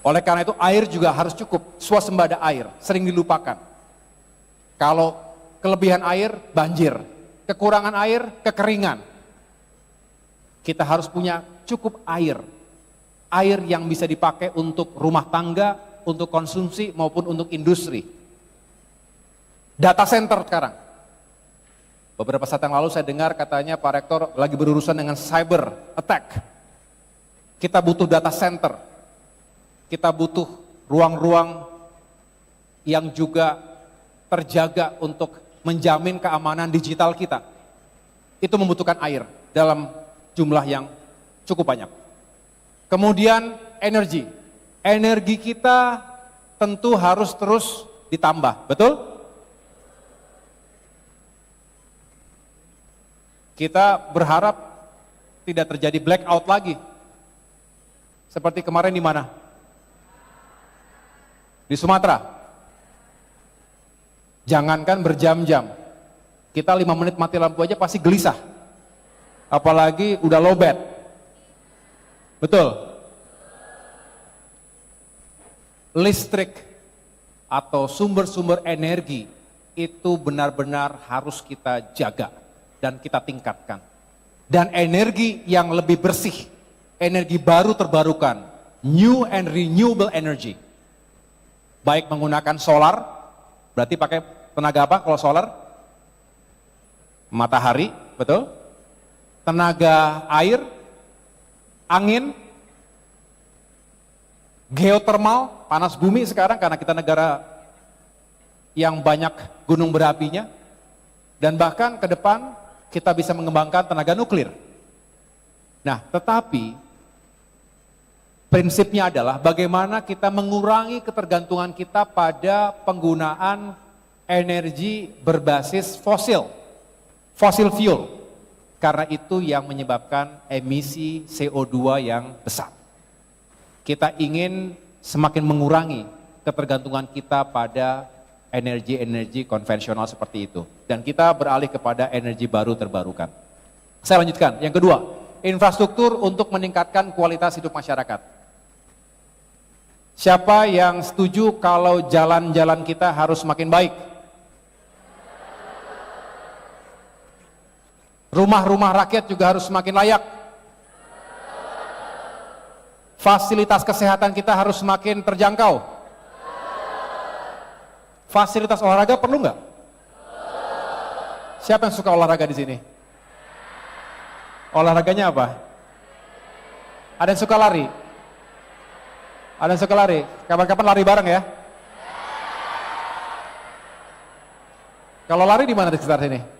Oleh karena itu air juga harus cukup, swasembada air, sering dilupakan. Kalau kelebihan air, banjir. Kekurangan air, kekeringan. Kita harus punya cukup air. Air yang bisa dipakai untuk rumah tangga, untuk konsumsi maupun untuk industri. Data center sekarang. Beberapa saat yang lalu saya dengar katanya Pak Rektor lagi berurusan dengan cyber attack. Kita butuh data center. Kita butuh ruang-ruang yang juga terjaga untuk menjamin keamanan digital kita. Itu membutuhkan air dalam jumlah yang cukup banyak. Kemudian energi. Energi kita tentu harus terus ditambah, betul? Kita berharap tidak terjadi blackout lagi. Seperti kemarin di mana? Di Sumatera. Jangankan berjam-jam, kita 5 menit mati lampu aja pasti gelisah. Apalagi udah lowbat. Betul? Listrik atau sumber-sumber energi itu benar-benar harus kita jaga dan kita tingkatkan. Dan energi yang lebih bersih, energi baru terbarukan, new and renewable energy. Baik menggunakan solar, berarti pakai tenaga apa kalau solar? Matahari, betul? Tenaga air, angin, geothermal, panas bumi sekarang karena kita negara yang banyak gunung berapinya, dan bahkan ke depan kita bisa mengembangkan tenaga nuklir. Nah, tetapi prinsipnya adalah bagaimana kita mengurangi ketergantungan kita pada penggunaan energi berbasis fosil fuel. Karena itu yang menyebabkan emisi CO2 yang besar. Kita ingin semakin mengurangi ketergantungan kita pada energi-energi konvensional seperti itu. Dan kita beralih kepada energi baru terbarukan. Saya lanjutkan, yang kedua, infrastruktur untuk meningkatkan kualitas hidup masyarakat. Siapa yang setuju kalau jalan-jalan kita harus makin baik? Rumah-rumah rakyat juga harus semakin layak. Fasilitas kesehatan kita harus semakin terjangkau. Fasilitas olahraga perlu nggak? Siapa yang suka olahraga di sini? Olahraganya apa? Ada yang suka lari? Ada yang suka lari? Kapan-kapan lari bareng ya? Kalau lari di mana di sekitar sini?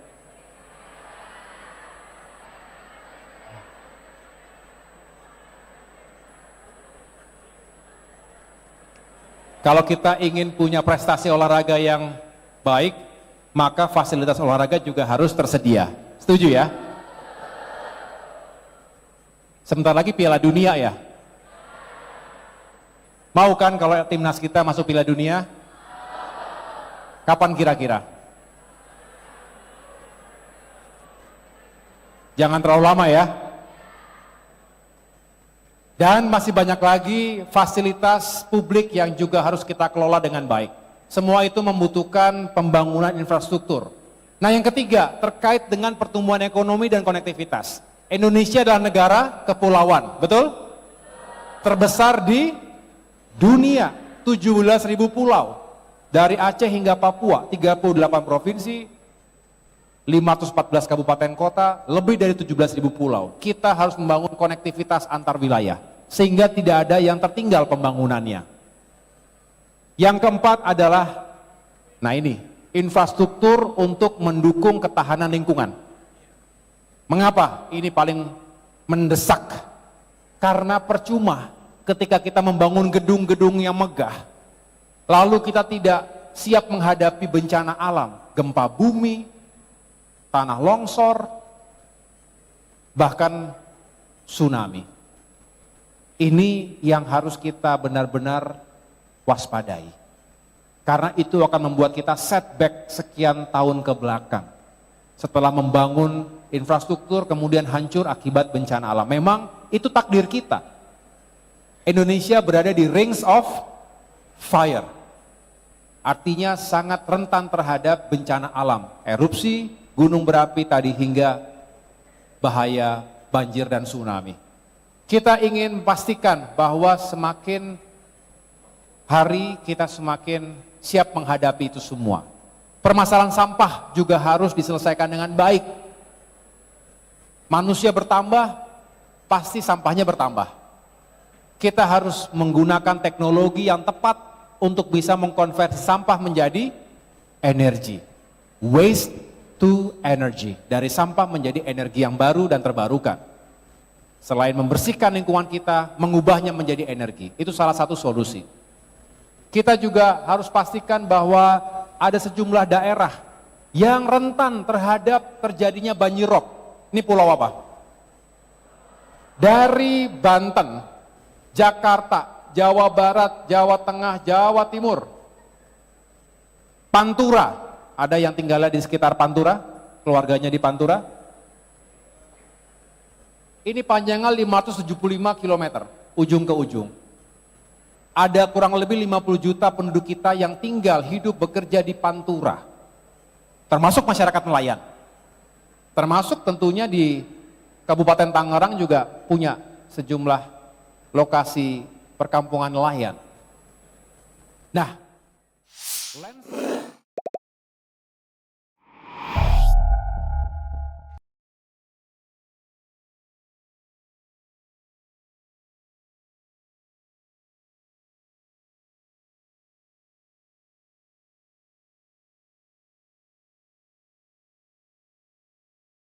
Kalau kita ingin punya prestasi olahraga yang baik, maka fasilitas olahraga juga harus tersedia. Setuju ya? Sebentar lagi Piala Dunia ya? Mau kan kalau timnas kita masuk Piala Dunia? Kapan kira-kira? Jangan terlalu lama ya. Dan masih banyak lagi fasilitas publik yang juga harus kita kelola dengan baik. Semua itu membutuhkan pembangunan infrastruktur. Nah, yang ketiga terkait dengan pertumbuhan ekonomi dan konektivitas. Indonesia adalah negara kepulauan, betul? Terbesar di dunia, 17.000 pulau. Dari Aceh hingga Papua, 38 provinsi, 514 kabupaten kota, lebih dari 17.000 pulau. Kita harus membangun konektivitas antar wilayah, sehingga tidak ada yang tertinggal pembangunannya. Yang keempat adalah, nah ini, infrastruktur untuk mendukung ketahanan lingkungan. Mengapa ini paling mendesak? Karena percuma ketika kita membangun gedung-gedung yang megah, lalu kita tidak siap menghadapi bencana alam, gempa bumi, tanah longsor, bahkan tsunami. Ini yang harus kita benar-benar waspadai. Karena itu akan membuat kita setback sekian tahun ke belakang. Setelah membangun infrastruktur kemudian hancur akibat bencana alam. Memang itu takdir kita. Indonesia berada di rings of fire. Artinya sangat rentan terhadap bencana alam, erupsi, gunung berapi tadi hingga bahaya banjir dan tsunami. Kita ingin memastikan bahwa semakin hari kita semakin siap menghadapi itu semua. Permasalahan sampah juga harus diselesaikan dengan baik. Manusia bertambah, pasti sampahnya bertambah. Kita harus menggunakan teknologi yang tepat untuk bisa mengkonversi sampah menjadi energi. Waste to energy. Dari sampah menjadi energi yang baru dan terbarukan. Selain membersihkan lingkungan kita, mengubahnya menjadi energi. Itu salah satu solusi. Kita juga harus pastikan bahwa ada sejumlah daerah yang rentan terhadap terjadinya banjirop. Ini pulau apa? Dari Banten, Jakarta, Jawa Barat, Jawa Tengah, Jawa Timur, Pantura, ada yang tinggalnya di sekitar Pantura, keluarganya di Pantura. Ini panjangnya 575 km, ujung ke ujung. Ada kurang lebih 50 juta penduduk kita yang tinggal, hidup, bekerja di Pantura. Termasuk masyarakat nelayan. Termasuk tentunya di Kabupaten Tangerang juga punya sejumlah lokasi perkampungan nelayan. Nah,